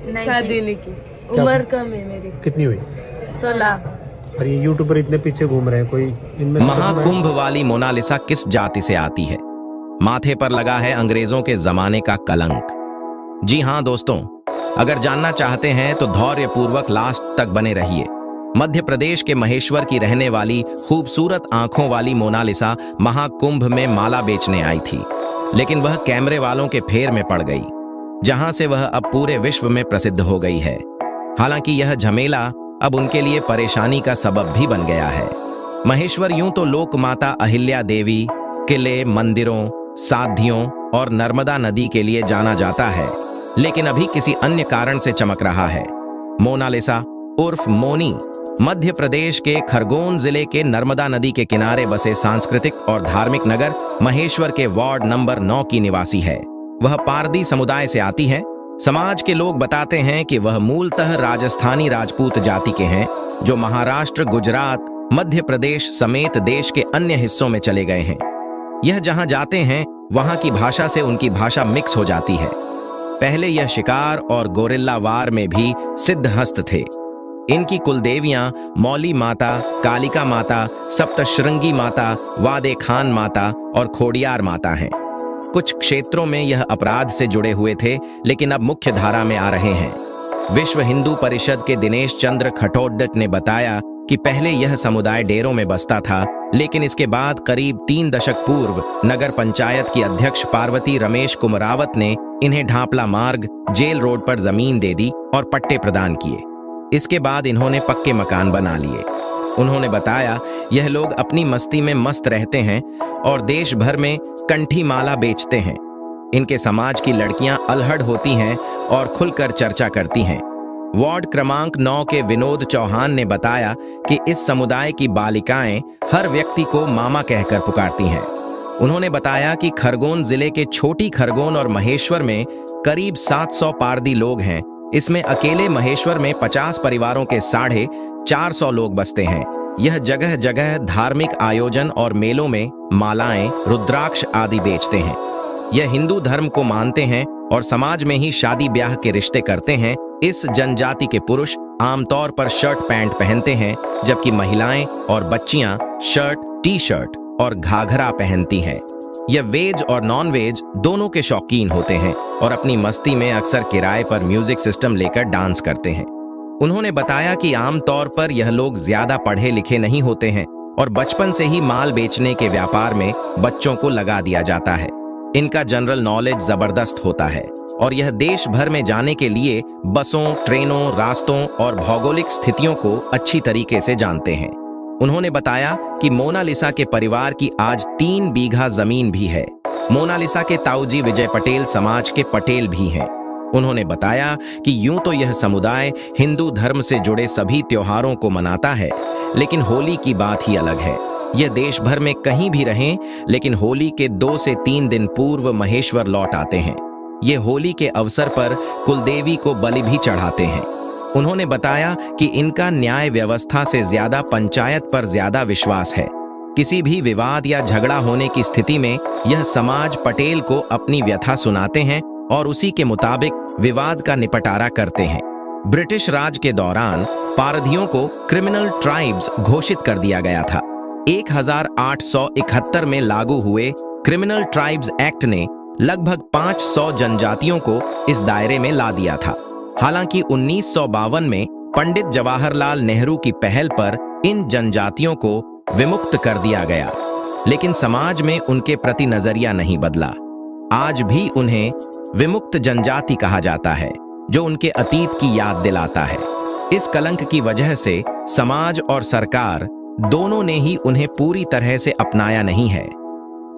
नहीं शादी नहीं की, उम्र कम है मेरी। कितनी हुई? 16। और ये यूट्यूबर इतने पीछे घूम रहे हैं, कोई इनमें से महाकुंभ वाली मोनालिसा किस जाति से आती है? माथे पर लगा है अंग्रेजों के जमाने का कलंक। जी हां दोस्तों, अगर जानना चाहते हैं तो धैर्यपूर्वक लास्ट तक बने रहिए। मध्य प्रदेश के महेश्वर की रहने वाली खूबसूरत आंखों वाली मोनालिसा महाकुंभ में माला बेचने आई थी, लेकिन वह कैमरे वालों के फेर में पड़ गई, जहां से वह अब पूरे विश्व में प्रसिद्ध हो गई है। हालांकि यह झमेला अब उनके लिए परेशानी का सबब भी बन गया है। महेश्वर यूं तो लोक माता अहिल्या देवी, किले, मंदिरों, साध्यों और नर्मदा नदी के लिए जाना जाता है, लेकिन अभी किसी अन्य कारण से चमक रहा है। मोनालिसा उर्फ मोनी मध्य प्रदेश के खरगोन जिले के नर्मदा नदी के किनारे बसे सांस्कृतिक और धार्मिक नगर महेश्वर के वार्ड नंबर 9 की निवासी है। वह पारदी समुदाय से आती है। समाज के लोग बताते हैं कि वह मूलतः राजस्थानी राजपूत जाति के हैं, जो महाराष्ट्र, गुजरात, मध्य प्रदेश समेत देश के अन्य हिस्सों में चले गए हैं। यह जहां जाते हैं वहां की भाषा से उनकी भाषा मिक्स हो जाती है। पहले यह शिकार और गोरिल्ला वार में भी सिद्धहस्त थे। इनकी कुलदेवियां मौली माता, कालिका माता, सप्तशृंगी माता, वादे खान माता और खोडियार माता हैं। कुछ क्षेत्रों में यह अपराध से जुड़े हुए थे, लेकिन अब मुख्य धारा में आ रहे हैं। विश्व हिंदू परिषद के दिनेश चंद्र खटोडट ने बताया कि पहले यह समुदाय डेरों में बसता था, लेकिन इसके बाद करीब 3 दशक पूर्व नगर पंचायत की अध्यक्ष पार्वती रमेश कुमरावत ने इन्हें ढांपला मार्ग, जेल रोड पर जमीन दे दी और पट्टे प्रदान किए। इसके बाद इन्होंने पक्के मकान बना लिए। उन्होंने बताया, यह लोग अपनी मस्ती में मस्त रहते हैं और देश भर में कंठी माला बेचते हैं। इनके समाज की लड़कियां अल्हड़ होती हैं और खुलकर चर्चा करती हैं। वार्ड क्रमांक 9 के विनोद चौहान ने बताया कि इस समुदाय की बालिकाएं हर व्यक्ति को मामा कहकर पुकारती हैं। उन्होंने बताया कि खरगोन जिले के छोटी खरगोन और महेश्वर में करीब 700 पारदी लोग हैं। इसमें अकेले महेश्वर में 50 परिवारों के 450 लोग बसते हैं। यह जगह जगह धार्मिक आयोजन और मेलों में मालाएं, रुद्राक्ष आदि बेचते हैं। यह हिंदू धर्म को मानते हैं और समाज में ही शादी ब्याह के रिश्ते करते हैं। इस जनजाति के पुरुष आमतौर पर शर्ट पैंट पहनते हैं, जबकि महिलाएं और बच्चियां शर्ट, टी शर्ट और घाघरा पहनती हैं। यह वेज और नॉन वेज दोनों के शौकीन होते हैं और अपनी मस्ती में अक्सर किराए पर म्यूजिक सिस्टम लेकर डांस करते हैं। उन्होंने बताया कि आमतौर पर यह लोग ज्यादा पढ़े लिखे नहीं होते हैं और बचपन से ही माल बेचने के व्यापार में बच्चों को लगा दिया जाता है। इनका जनरल नॉलेज जबरदस्त होता है और यह देश भर में जाने के लिए बसों, ट्रेनों, रास्तों और भौगोलिक स्थितियों को अच्छी तरीके से जानते हैं। उन्होंने बताया कि मोनालिसा के परिवार की आज 3 बीघा जमीन भी है। मोनालिसा के ताऊजी विजय पटेल समाज के पटेल भी हैं। उन्होंने बताया कि यूं तो यह समुदाय हिंदू धर्म से जुड़े सभी त्योहारों को मनाता है, लेकिन होली की बात ही अलग है। यह देश भर में कहीं भी रहें, लेकिन होली के 2 से 3 दिन पूर्व महेश्वर लौट आते हैं। ये होली के अवसर पर कुलदेवी को बलि भी चढ़ाते हैं। उन्होंने बताया कि इनका न्याय व्यवस्था से ज्यादा पंचायत पर ज्यादा विश्वास है। किसी भी विवाद या झगड़ा होने की स्थिति में यह समाज पटेल को अपनी व्यथा सुनाते हैं और उसी के मुताबिक विवाद का निपटारा करते हैं। ब्रिटिश राज के दौरान पारधियों को क्रिमिनल ट्राइब्स घोषित कर दिया गया था। 1871 में लागू हुए क्रिमिनल ट्राइब्स एक्ट ने लगभग 500 जनजातियों को इस दायरे में ला दिया था। हालांकि 1952 में पंडित जवाहरलाल नेहरू की पहल पर इन जनजातियों को विमुक्त कर दिया गया, लेकिन समाज में उनके प्रति नजरिया नहीं बदला। आज भी उन्हें विमुक्त जनजाति कहा जाता है, जो उनके अतीत की याद दिलाता है। इस कलंक की वजह से समाज और सरकार दोनों ने ही उन्हें पूरी तरह से अपनाया नहीं है।